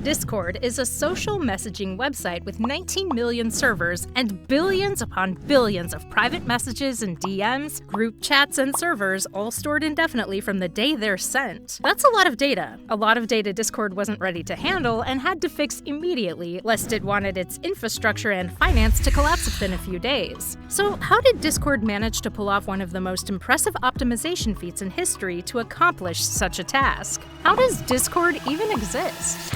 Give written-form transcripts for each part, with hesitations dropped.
Discord is a social messaging website with 19 million servers and billions upon billions of private messages and DMs, group chats, and servers all stored indefinitely from the day they're sent. That's a lot of data. A lot of data Discord wasn't ready to handle and had to fix immediately, lest it wanted its infrastructure and finance to collapse within a few days. So how did Discord manage to pull off one of the most impressive optimization feats in history to accomplish such a task? How does Discord even exist?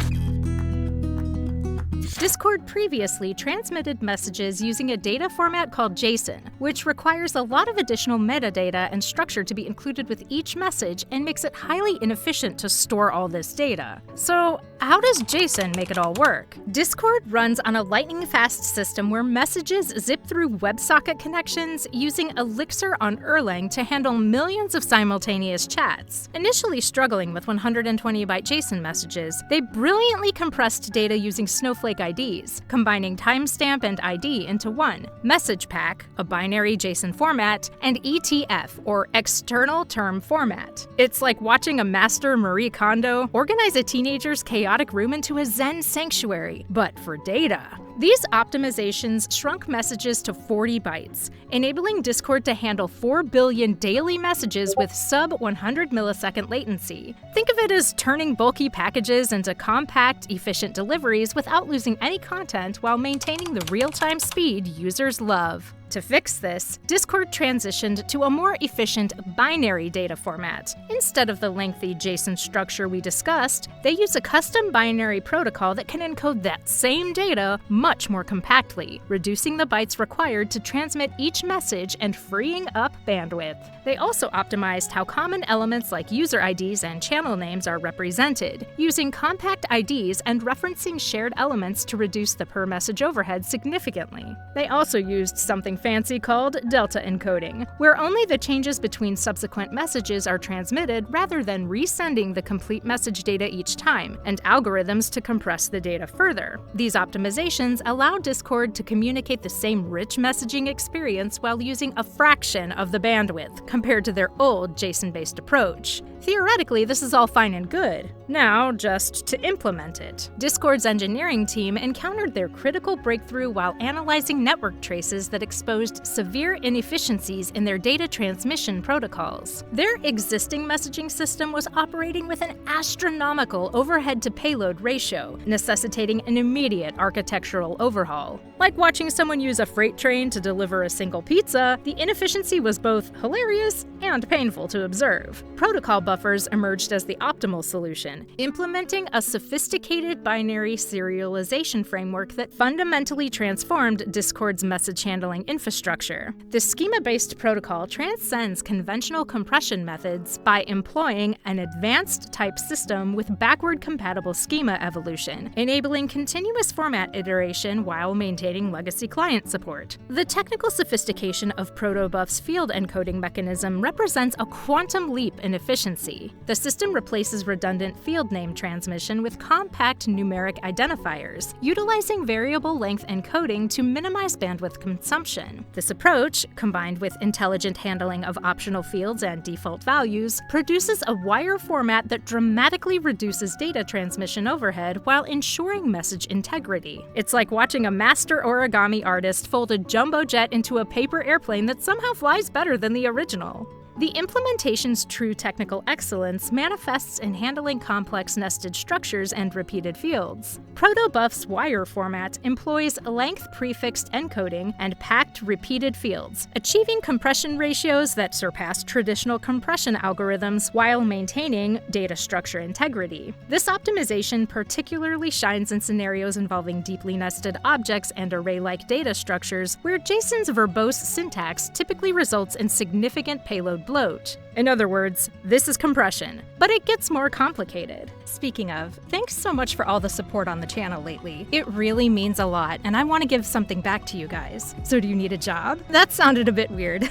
Discord previously transmitted messages using a data format called JSON, which requires a lot of additional metadata and structure to be included with each message and makes it highly inefficient to store all this data. So, how does JSON make it all work? Discord runs on a lightning-fast system where messages zip through WebSocket connections using Elixir on Erlang to handle millions of simultaneous chats. Initially struggling with 120-byte JSON messages, they brilliantly compressed data using Snowflake IDs, combining timestamp and ID into one, message pack, a binary JSON format, and ETF, or external term format. It's like watching a master Marie Kondo organize a teenager's chaotic room into a Zen sanctuary, but for data. These optimizations shrunk messages to 40 bytes, enabling Discord to handle 4 billion daily messages with sub-100 millisecond latency. Think of it as turning bulky packages into compact, efficient deliveries without losing any content while maintaining the real-time speed users love. To fix this, Discord transitioned to a more efficient binary data format. Instead of the lengthy JSON structure we discussed, they use a custom binary protocol that can encode that same data much more compactly, reducing the bytes required to transmit each message and freeing up bandwidth. They also optimized how common elements like user IDs and channel names are represented, using compact IDs and referencing shared elements to reduce the per-message overhead significantly. They also used something fancy called delta encoding, where only the changes between subsequent messages are transmitted rather than resending the complete message data each time, and algorithms to compress the data further. These optimizations allow Discord to communicate the same rich messaging experience while using a fraction of the bandwidth compared to their old JSON-based approach. Theoretically, this is all fine and good. Now, just to implement it. Discord's engineering team encountered their critical breakthrough while analyzing network traces that exposed severe inefficiencies in their data transmission protocols. Their existing messaging system was operating with an astronomical overhead-to-payload ratio, necessitating an immediate architectural overhaul. Like watching someone use a freight train to deliver a single pizza, the inefficiency was both hilarious and painful to observe. Protocol buffers emerged as the optimal solution, implementing a sophisticated binary serialization framework that fundamentally transformed Discord's message handling infrastructure. The schema-based protocol transcends conventional compression methods by employing an advanced type system with backward-compatible schema evolution, enabling continuous format iteration while maintaining legacy client support. The technical sophistication of Protobuf's field encoding mechanism represents a quantum leap in efficiency. The system replaces redundant field name transmission with compact numeric identifiers, utilizing variable length encoding to minimize bandwidth consumption. This approach, combined with intelligent handling of optional fields and default values, produces a wire format that dramatically reduces data transmission overhead while ensuring message integrity. It's like watching a master origami artist fold a jumbo jet into a paper airplane that somehow flies better than the original. The implementation's true technical excellence manifests in handling complex nested structures and repeated fields. Protobuf's wire format employs length-prefixed encoding and packed repeated fields, achieving compression ratios that surpass traditional compression algorithms while maintaining data structure integrity. This optimization particularly shines in scenarios involving deeply nested objects and array-like data structures, where JSON's verbose syntax typically results in significant payload bloat. In other words, this is compression, but it gets more complicated. Speaking of, thanks so much for all the support on the channel lately. It really means a lot, and I want to give something back to you guys. So do you need a job? That sounded a bit weird.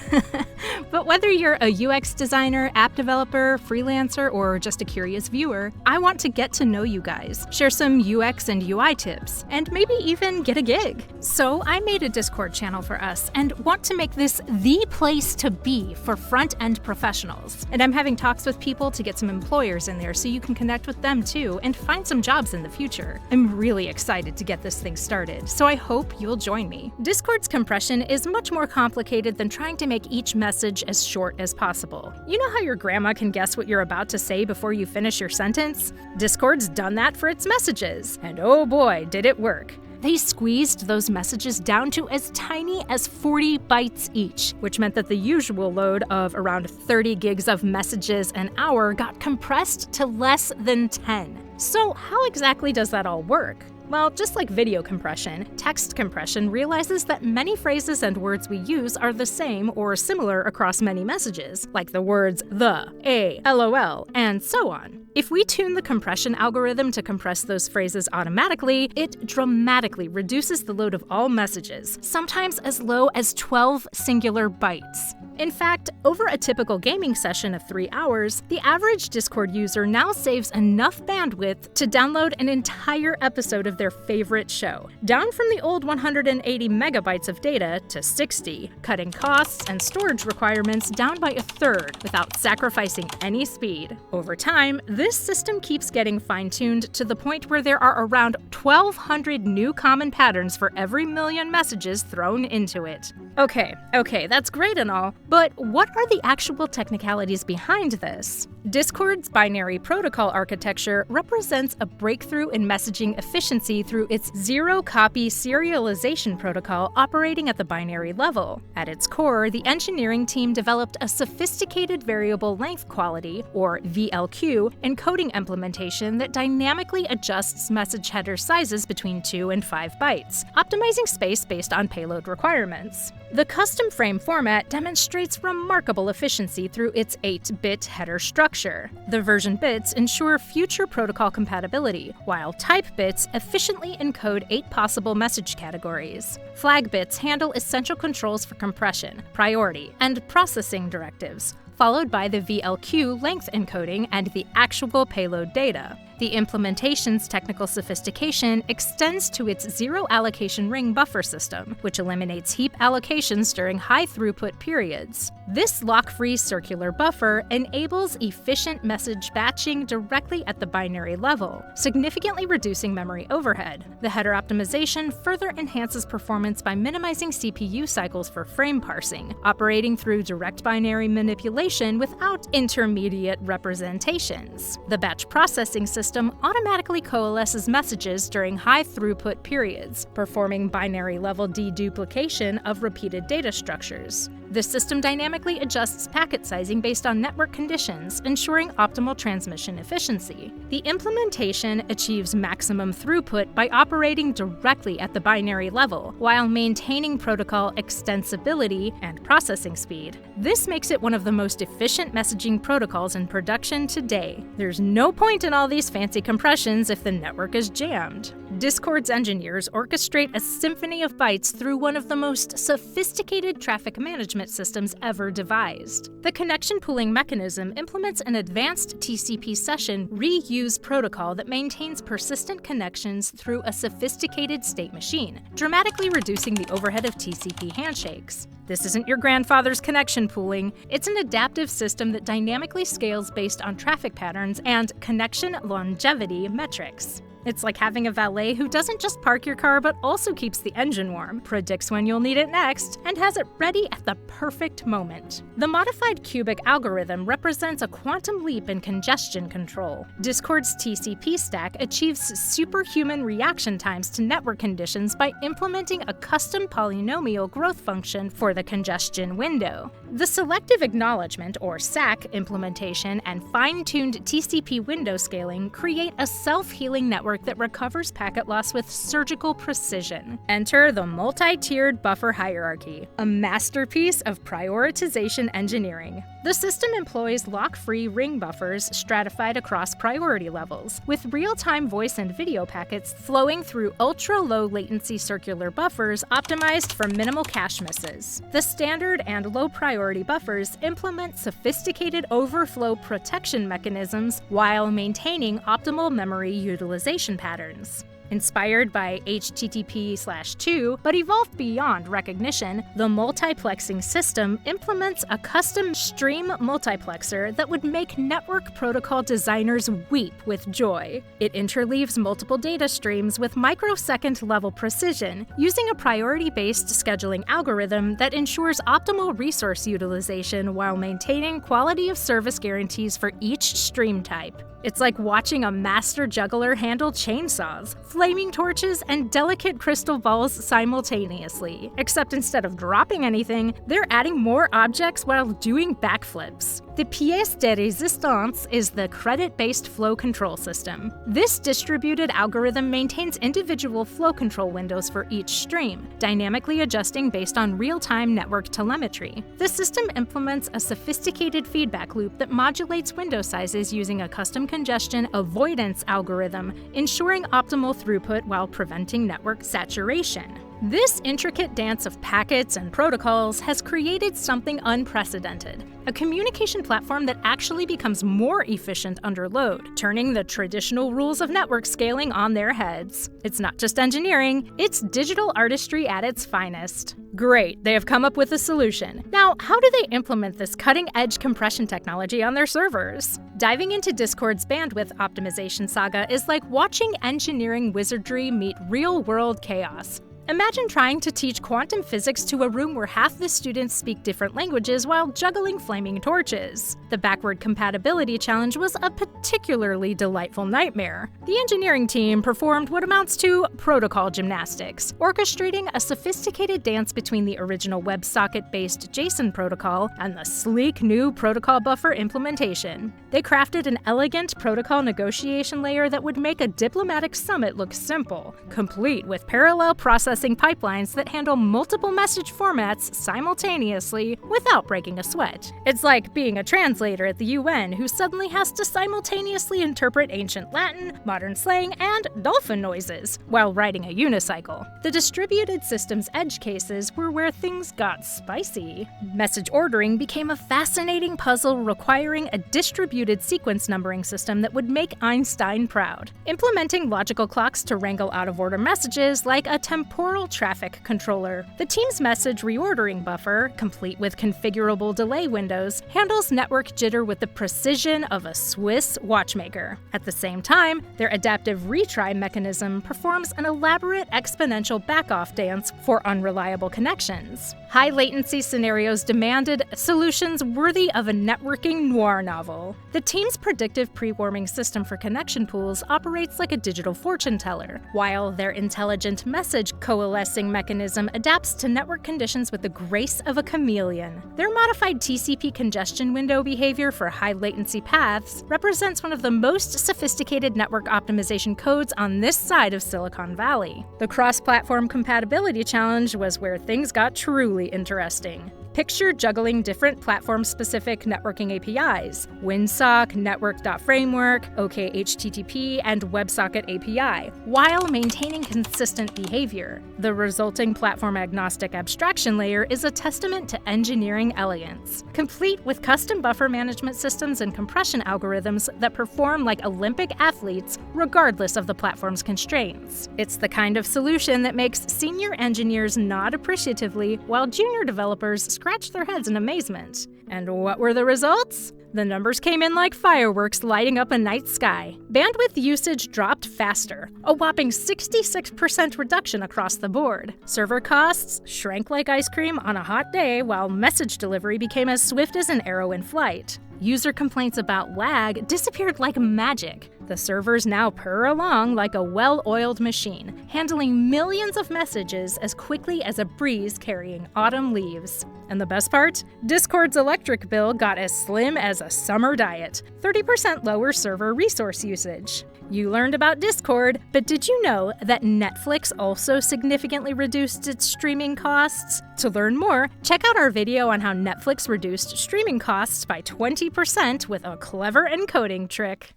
But whether you're a UX designer, app developer, freelancer, or just a curious viewer, I want to get to know you guys, share some UX and UI tips, and maybe even get a gig. So I made a Discord channel for us and want to make this the place to be for front and professionals. And I'm having talks with people to get some employers in there so you can connect with them too and find some jobs in the future. I'm really excited to get this thing started, so I hope you'll join me. Discord's compression is much more complicated than trying to make each message as short as possible. You know how your grandma can guess what you're about to say before you finish your sentence? Discord's done that for its messages, and oh boy, did it work. They squeezed those messages down to as tiny as 40 bytes each, which meant that the usual load of around 30 gigs of messages an hour got compressed to less than 10. So how exactly does that all work? Well, just like video compression, text compression realizes that many phrases and words we use are the same or similar across many messages, like the words the, a, lol, and so on. If we tune the compression algorithm to compress those phrases automatically, it dramatically reduces the load of all messages, sometimes as low as 12 singular bytes. In fact, over a typical gaming session of 3 hours, the average Discord user now saves enough bandwidth to download an entire episode of their favorite show, down from the old 180 megabytes of data to 60, cutting costs and storage requirements down by a third without sacrificing any speed. Over time, this system keeps getting fine-tuned to the point where there are around 1,200 new common patterns for every million messages thrown into it. Okay, that's great and all, but what are the actual technicalities behind this? Discord's binary protocol architecture represents a breakthrough in messaging efficiency through its zero-copy serialization protocol operating at the binary level. At its core, the engineering team developed a sophisticated variable length quality, or VLQ, encoding implementation that dynamically adjusts message header sizes between 2 and 5 bytes, optimizing space based on payload requirements. The custom frame format demonstrates remarkable efficiency through its 8-bit header structure. The version bits ensure future protocol compatibility, while type bits efficiently encode 8 possible message categories. Flag bits handle essential controls for compression, priority, and processing directives, followed by the VLQ length encoding and the actual payload data. The implementation's technical sophistication extends to its zero-allocation ring buffer system, which eliminates heap allocations during high-throughput periods. This lock-free circular buffer enables efficient message batching directly at the binary level, significantly reducing memory overhead. The header optimization further enhances performance by minimizing CPU cycles for frame parsing, operating through direct binary manipulation without intermediate representations. The batch processing system automatically coalesces messages during high-throughput periods, performing binary-level deduplication of repeated data structures. The system dynamically adjusts packet sizing based on network conditions, ensuring optimal transmission efficiency. The implementation achieves maximum throughput by operating directly at the binary level, while maintaining protocol extensibility and processing speed. This makes it one of the most efficient messaging protocols in production today. There's no point in all these fancy compressions if the network is jammed. Discord's engineers orchestrate a symphony of bytes through one of the most sophisticated traffic management systems ever devised. The connection pooling mechanism implements an advanced TCP session reuse protocol that maintains persistent connections through a sophisticated state machine, dramatically reducing the overhead of TCP handshakes. This isn't your grandfather's connection pooling. It's an adaptive system that dynamically scales based on traffic patterns and connection longevity metrics. It's like having a valet who doesn't just park your car but also keeps the engine warm, predicts when you'll need it next, and has it ready at the perfect moment. The modified cubic algorithm represents a quantum leap in congestion control. Discord's TCP stack achieves superhuman reaction times to network conditions by implementing a custom polynomial growth function for the congestion window. The selective acknowledgement, or SAC, implementation and fine-tuned TCP window scaling create a self-healing network that recovers packet loss with surgical precision. Enter the multi-tiered buffer hierarchy, a masterpiece of prioritization engineering. The system employs lock-free ring buffers stratified across priority levels, with real-time voice and video packets flowing through ultra-low latency circular buffers optimized for minimal cache misses. The standard and low-priority buffers implement sophisticated overflow protection mechanisms while maintaining optimal memory utilization patterns. Inspired by HTTP/2, but evolved beyond recognition, the multiplexing system implements a custom stream multiplexer that would make network protocol designers weep with joy. It interleaves multiple data streams with microsecond-level precision, using a priority-based scheduling algorithm that ensures optimal resource utilization while maintaining quality of service guarantees for each stream type. It's like watching a master juggler handle chainsaws, flaming torches, and delicate crystal balls simultaneously. Except instead of dropping anything, they're adding more objects while doing backflips. The pièce de résistance is the credit-based flow control system. This distributed algorithm maintains individual flow control windows for each stream, dynamically adjusting based on real-time network telemetry. The system implements a sophisticated feedback loop that modulates window sizes using a custom congestion avoidance algorithm, ensuring optimal throughput while preventing network saturation. This intricate dance of packets and protocols has created something unprecedented, a communication platform that actually becomes more efficient under load, turning the traditional rules of network scaling on their heads. It's not just engineering, it's digital artistry at its finest. Great, they have come up with a solution. Now, how do they implement this cutting-edge compression technology on their servers? Diving into Discord's bandwidth optimization saga is like watching engineering wizardry meet real-world chaos. Imagine trying to teach quantum physics to a room where half the students speak different languages while juggling flaming torches. The backward compatibility challenge was a particularly delightful nightmare. The engineering team performed what amounts to protocol gymnastics, orchestrating a sophisticated dance between the original WebSocket-based JSON protocol and the sleek new protocol buffer implementation. They crafted an elegant protocol negotiation layer that would make a diplomatic summit look simple, complete with parallel processing pipelines that handle multiple message formats simultaneously without breaking a sweat. It's like being a translator at the UN who suddenly has to simultaneously interpret ancient Latin, modern slang, and dolphin noises while riding a unicycle. The distributed systems edge cases were where things got spicy. Message ordering became a fascinating puzzle requiring a distributed sequence numbering system that would make Einstein proud. Implementing logical clocks to wrangle out-of-order messages like a temporal traffic controller. The team's message reordering buffer, complete with configurable delay windows, handles network jitter with the precision of a Swiss watchmaker. At the same time, their adaptive retry mechanism performs an elaborate exponential back-off dance for unreliable connections. High-latency scenarios demanded solutions worthy of a networking noir novel. The team's predictive pre-warming system for connection pools operates like a digital fortune teller, while their intelligent message coalescing mechanism adapts to network conditions with the grace of a chameleon. Their modified TCP congestion window behavior for high-latency paths represents one of the most sophisticated network optimization codes on this side of Silicon Valley. The cross-platform compatibility challenge was where things got truly interesting. Picture juggling different platform-specific networking APIs, WinSock, Network.Framework, OKHTTP, and WebSocket API, while maintaining consistent behavior. The resulting platform-agnostic abstraction layer is a testament to engineering elegance, complete with custom buffer management systems and compression algorithms that perform like Olympic athletes regardless of the platform's constraints. It's the kind of solution that makes senior engineers nod appreciatively while junior developers scratch their heads in amazement. And what were the results? The numbers came in like fireworks lighting up a night sky. Bandwidth usage dropped faster, a whopping 66% reduction across the board. Server costs shrank like ice cream on a hot day, while message delivery became as swift as an arrow in flight. User complaints about lag disappeared like magic. The servers now purr along like a well-oiled machine, handling millions of messages as quickly as a breeze carrying autumn leaves. And the best part? Discord's electric bill got as slim as a summer diet, 30% lower server resource usage. You learned about Discord, but did you know that Netflix also significantly reduced its streaming costs? To learn more, check out our video on how Netflix reduced streaming costs by 20% with a clever encoding trick.